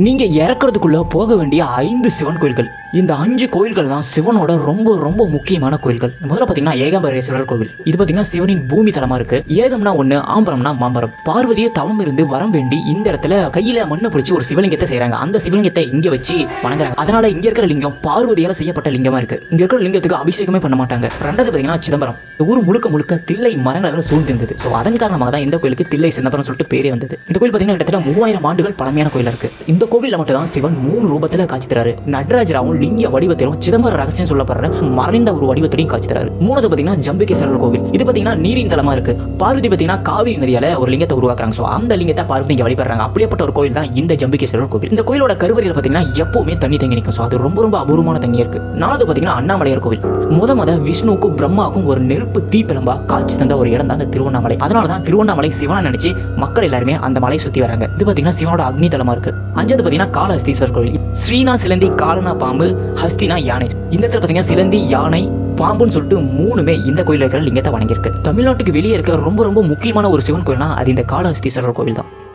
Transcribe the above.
நீங்க இறக்குறதுக்குள்ள போக வேண்டிய 5 சிவன் கோயில்கள். இந்த 5 கோயில்கள் தான் சிவனோட ரொம்ப ரொம்ப முக்கியமான கோயில்கள். முதல்ல பாத்தீங்கன்னா ஏகாம்பரேஸ்வரர் கோவில். இது பாத்தீங்கன்னா சிவனின் பூமி தலமா இருக்கு. ஏகம்னா ஒண்ணு, ஆம்பரம்னா மாம்பரம். பார்வதியை தவம் இருந்து வரம் வேண்டி இந்த இடத்துல கையில மண்ணை பிடிச்சி ஒரு சிவலிங்கத்தை செய்யறாங்க. அந்த சிவலிங்கத்தை இங்க வச்சு வணங்குறாங்க. அதனால இங்க இருக்கிற லிங்கம் பார்வதியால செய்யப்பட்ட லிங்கமா இருக்கு. இங்க இருக்கிற லிங்கத்துக்கு அபிஷேகமே பண்ண மாட்டாங்க. ரெண்டாவது பாத்தீங்கன்னா சிதம்பரம். ஊர் முழுக்க முழுக்க தில்லை மரங்களால சூழ்ந்திருந்தது. சோ அதன் காரணமாக தான் இந்த கோயிலுக்கு தில்லை சிதம்பரம் சொல்லிட்டு பேரே வந்தது. இந்த கோயில் பாத்தீங்கன்னா கிட்டத்தட்ட 3000 ஆண்டுகள் பழமையான கோயில் இருக்கு. இந்த கோவில்ல மட்டும் தான் சிவன் 3 ரூபத்துல காட்சி தராரு. நடராஜராவும் லிங்க வடிவத்திலும் சிதம்பர ரகசியம் சொல்லப்படுற மறைந்த ஒரு வடிவத்திலையும் காட்சி தராரு. மூணாவது பாத்தீங்கன்னா ஜம்புகேஸ்வரர் கோவில். இது பாத்தீங்கன்னா நீரின் தலமா இருக்கு. பார்வதி பாத்தீங்கன்னா காவிரி நதியால ஒரு லிங்கத்தை உருவாக்குறாங்க. சோ அந்த லிங்கத்தை பார்வதி இங்க வழிபடுறாங்க. அப்படியேப்பட்ட ஒரு கோயில் தான் இந்த ஜம்புகேஸ்வரர் கோவில். இந்த கோயிலோட கருவறையில பாத்தீங்கன்னா எப்பவுமே தண்ணி தேங்கி நிற்கும். சோ அது ரொம்ப ரொம்ப அபூர்வமான தண்ணி இருக்கு. நாலாவது பாத்தீங்கன்னா அண்ணாமலையார் கோவில். முத விஷ்ணுவுக்கும் பிரம்மாவுக்கும் ஒரு நெருப்பு தீப்பிழம்பா காட்சி தந்த ஒரு இடம் தான் இந்த திருவண்ணாமலை. அதனாலதான் திருவண்ணாமலை சிவனை நினைச்சு மக்கள் எல்லாருமே அந்த மலையை சுத்தி வராங்க. இது பாத்தீங்கன்னா சிவனோட அக்னி தலமா இருக்கு. அஞ்சாவது பாத்தீங்கன்னா காளஹஸ்தீஸ்வரர் கோவில். ஸ்ரீனா சிலந்தி, காலனா பாம்பு, ஹஸ்தினா யானை. இந்த இடத்துல பாத்தீங்கன்னா சிலந்தி, யானை, பாம்புன்னு சொல்லிட்டு 3மே இந்த கோயில இருக்கிற லிங்கத்தை வணங்கியிருக்கு. தமிழ்நாட்டுக்கு வெளியே இருக்க ரொம்ப ரொம்ப முக்கியமான ஒரு சிவன் கோயில்னா அது இந்த காளஹஸ்தீஸ்வரர் கோவில் தான்.